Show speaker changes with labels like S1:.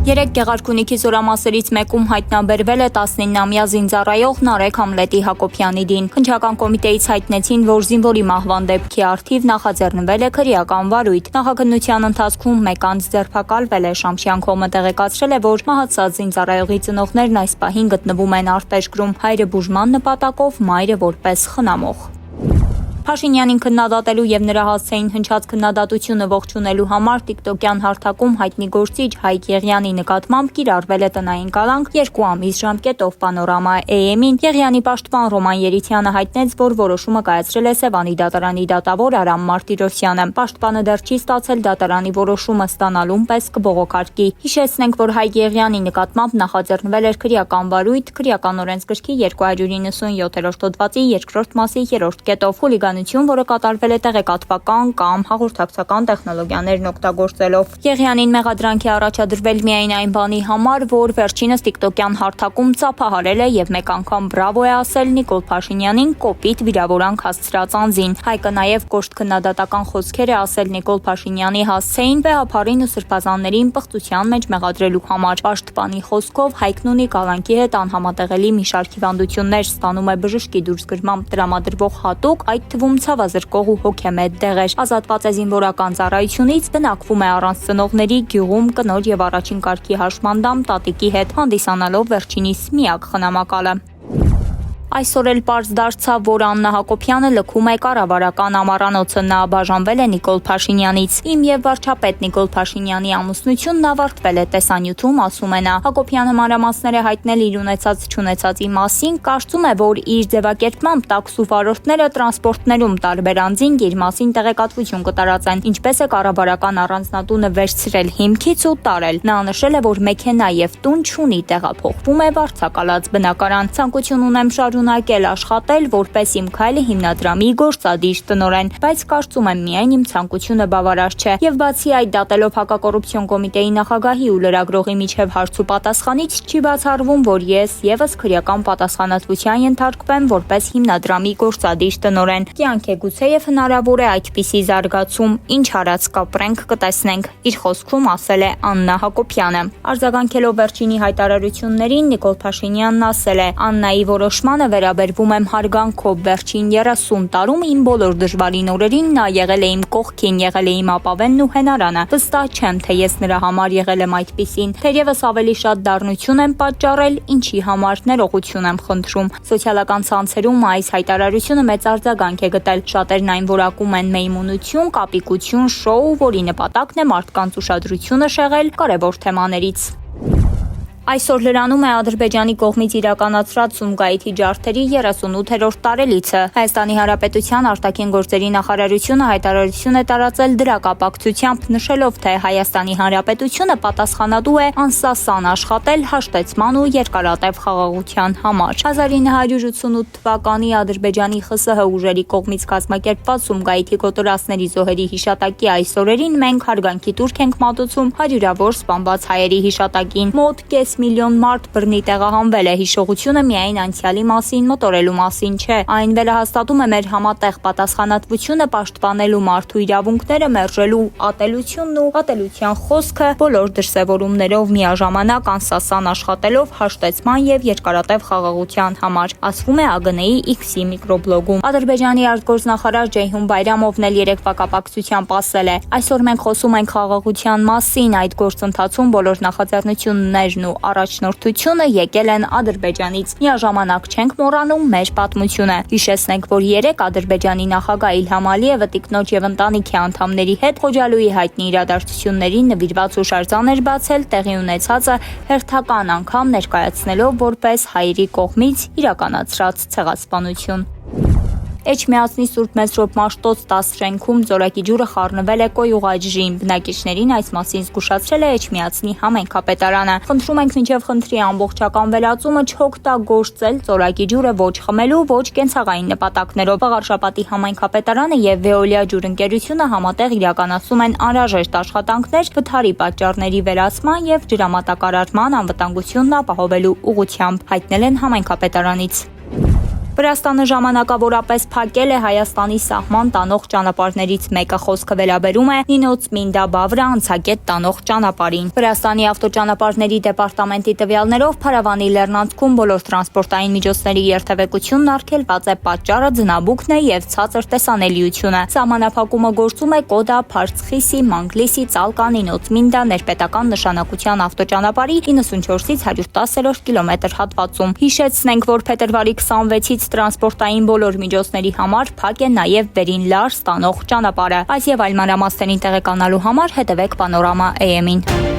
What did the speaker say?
S1: Երեք Գեղարքունիքի զորամասերից մեկում հայտնաբերվել է 19-ամյա զինծառայող Նարեկ Համլետի Հակոբյանի դին։ Քննչական կոմիտեից հայտնեցին, որ զինվորի մահվան դեպքի առթիվ նախաձեռնվել է քրեական վարույթ։ Նախաքննության ընթացքում մեկ անձ ձերբակալվել է։ Շամշյան կոմը տեղեկացրել է, որ մահացած զինծառայողի ծնողներն այս պահին գտնվում են արտեժկրում, հայրը բուժման նպատակով, մայրը որպես խնամող։ Փաշինյանին քննադատելու եւ նրա հասցեին հնչած քննադատությունը ողջունելու համար տիկտոկյան հարթակում հայտնի գործիչ Հայկ Եղյանի նկատմամբ կիրառվել է տնային կալանք 2 ամիս ժամկետով Պանորամա AM-ին։ Եղյանի պաշտպան Ռոման Երիցյանը հայտնեց, որ որոշումը կայացրել է Սևանի դատարանի դատավոր Արամ Մարտիրոսյանը։ Պաշտպանը դեռ չի ստացել դատարանի որոշումը ստանալուն պես կբողոքարկի։ Հիշեցնենք, որ Հայկ Եղյանի նկատմամբ նախաձեռնվել էր քրեական վարույթ քրեական օրենսգրքի 297-րդ հոդվածի 2-րդ մասի 3-րդ կետով որը կատարվել է տեղեկատվական կամ հաղորդակցական տեխնոլոգիաներն օգտագործելով։ Եղյանին մեղադրանքի առաջադրվել միայն այն բանի համար, որ վերջինս տիկտոկյան հարթակում ծափահարել է եւ մեկ անգամ բրավո է ասել Նիկոլ Փաշինյանին կոպիտ վիրավորանք հասցրած անձին։ Հայկը նաեւ կոշտ քննադատական խոսքեր է ասել Նիկոլ Փաշինյանի հասցեին, վեհապարին ու սրբազաններին պղծության մեջ մեղադրելու համար։ Պաշտպանի խոսքով Հայկն ունի կալանքի հետ անհամատեղելի մի շարք հիվանդություններ, ստանում է բժշկի դուրսգրմամբ տրամադրվող հատուկ, այդ թվում ցավազրկող ու հոգեմետ դեղեր։ Ազատված է զինվորական ծառայությունից, բնակվում է առանց ծնողների գյուղում կնոջ եւ առաջին կարգի հաշմանդամ տատիկի հետ, հանդիսանալով վերջինիս միակ խնամակալը։ Այսօր էլ պարզ դարձավ, որ Աննա Հակոբյանը լքում է կառավարական ամառանոցը։ Նա բաժանվել է Նիկոլ Փաշինյանից։ Իմ եւ վարչապետ Նիկոլ Փաշինյանի ամուսնությունն ավարտվել է, տեսանյութում ասում է նա։ Հակոբյանը մանրամասներ է հայտնել իր ունեցած-չունեցածի մասին, կարծում է, որ իր ձևակերպմամբ տաքսու վարորդները տրանսպորտներում տարբեր անձինք իր մասին տեղեկատվություն կտարածեն, ինչպես է կառավարական առանձնատունը վերցրել հիմքից ու տարել։ Նա նշել է, որ մեքենա եւ տուն չունի, տեղափոխվում է վարձակալած բնակարան։ Ցանկություն ունեմ շարունակել աշխատել որպես իմ քայլը հիմնադրամի գործադիր տնօրեն, բայց կարծում եմ միայն իմ ցանկությունը բավարար չէ։ Եվ բացի այդ, դատելով հակակոռուպցիոն կոմիտեի նախագահի ու լրագրողի միջև հարց ու պատասխանից չի բացառվում, որ ես եւս քրեական պատասխանատվության ենթարկվեմ որպես հիմնադրամի գործադիր տնօրեն։ Կյանք է, գուցեև հնարավոր է այդպիսի զարգացում, ինչ արած կապրենք կտեսնենք, իր խոսքում ասել է Աննա Հակոբյանը։ Արձագանքելով վերջինի հայտարարություններին Նիկոլ Փաշինյանն ասել է. Աննայի որոշմանը վերաբերվում եմ հարգանքով, վերջին 30 տարում իմ բոլոր դժվարին օրերին նա եղել է իմ կողքին, եղել է իմ ապավենն ու հենարանը։ Վստահ չեմ, թե ես նրա համար եղել եմ այդպիսին, թերևս ավելի շատ դառնություն եմ պատճառել, ինչի համար ներողություն եմ խնդրում։ Սոցիալական ցանցերում այս հայտարարությունը մեծ արձագանք է գտել։ Շատերն այն որակում են մեյմունություն, կապիկություն, շոու, որի նպատակն է մարդկանց ուշադրությունը շեղել կարևոր թեմաներից։ Այսօր լրանում է Ադրբեջանի կողմից իրականացրած Սումգայիթի ջարդերի 38-րդ տարելիցը։ Հայաստանի Հանրապետության արտաքին գործերի նախարարությունը հայտարարություն է տարածել դրա կապակցությամբ, նշելով, թե Հայաստանի Հանրապետությունը պատասխանատու է անսասան աշխատել հաշտեցման ու երկարատև խաղաղության համար։ 1988 թվականի Ադրբեջանի ԽՍՀ ուժերի կողմից կազմակերպված Սումգայիթի կոտորածների զոհերի հիշատակի այս օրերին մենք հարգանքի տուրք ենք մատուցում հարյուրավոր սպանված հայերի հիշատակին։ Մոտ կես միլիոն մարդ բռնի տեղահանվել է։ Հիշողությունը միայն անցյալի մասին մտորելու մասին չէ։ Այն վերահաստատում է մեր համատեղ պատասխանատվությունը պաշտպանելու մարդու իրավունքները, մերժելու ատելությունն ու ատելության խոսքը, բոլոր դրսևորումներով միաժամանակ անսասան աշխատելով հաշտեցման եւ երկարատև խաղաղության համար, ասվում է ԱԳՆ-ի X-ի միկրոբլոգում։ Ադրբեջանի արտգործնախարար Ջեյհուն Բայրամովն էլ երեկվա կապակցությամբ ասել է. Այսօր մենք խոսում ենք խաղաղության մասին, այդ գործընթացում բոլոր նախաձեռնություններն ու առաջնորդությունը եկել են Ադրբեջանից։ Միաժամանակ չենք մոռանում մեր պատմությունը։ Հիշեցնենք, որ երեք Ադրբեջանի նախագահ Իլհամ Ալիևը տիկնոջ եւ ընտանիքի անդամների հետ Խոջալույի հայտնի իրադարձություններին նվիրված հուշարձան էր բացել, տեղի ունեցածը հերթական անգամ ներկայացնելով որպես հայերի կողմից իրականացրած ցեղասպանություն։ Էջմիածնի Սուրբ Մեսրոպ Մաշտոց 10 շենքում ծորակի ջուրը խառնվել է կոյուղաջրին։ Բնակիչներին այս մասին զգուշացրել է Էջմիածնի համայնքապետարանը։ Խնդրում ենք մինչև խնդրի ամբողջական վերացումը չօգտագործել ծորակի ջուրը ոչ խմելու, ոչ կենցաղային նպատակներով։ Վաղարշապատի համայնքապետարանը եւ Veolia ջուրընկերությունը համատեղ իրականացում են անհրաժեշտ աշխատանքներ վթարի պատճառների վերացման եւ ջրամատակարարման անվտանգությունն ապահովելու ուղղությամբ, հայտնել են համայնքապետարանից։ Վրաստանը ժամանակավորապես փակել է Հայաստանի սահման տանող ճանապարհներից մեկը, խոսքը վերաբերում է Նինոց-Մինդա-Բավրա անցակետ տանող ճանապարհին։ Վրաստանի ավտոճանապարհների դեպարտամենտի տվյալներով Փարավանի լեռնանցքում բոլոր տրանսպորտային միջոցների երթևեկությունն արգելված է, պատճառը ձնաբուքն է եւ ցածր տեսանելիությունը։ Սահմանափակումը գործում է Կոդա, Փարցխիսի, Մանգլիսի, Ծալկա, Նինոց-Մինդա ներպետական նշանակության ավտոճանապարհի 94-ից 110-րդ կիլոմետր հատվածում։ Հիշեցնենք, որ փետրվարի 26-ից տրանսպորտային բոլոր միջոցների համար փակ է նաև Վերին-Լար ստանող ճանապարհը։ Այս եւ այլ մանրամասներին տեղեկանալու համար հետևեք Պանորամա AM-ին։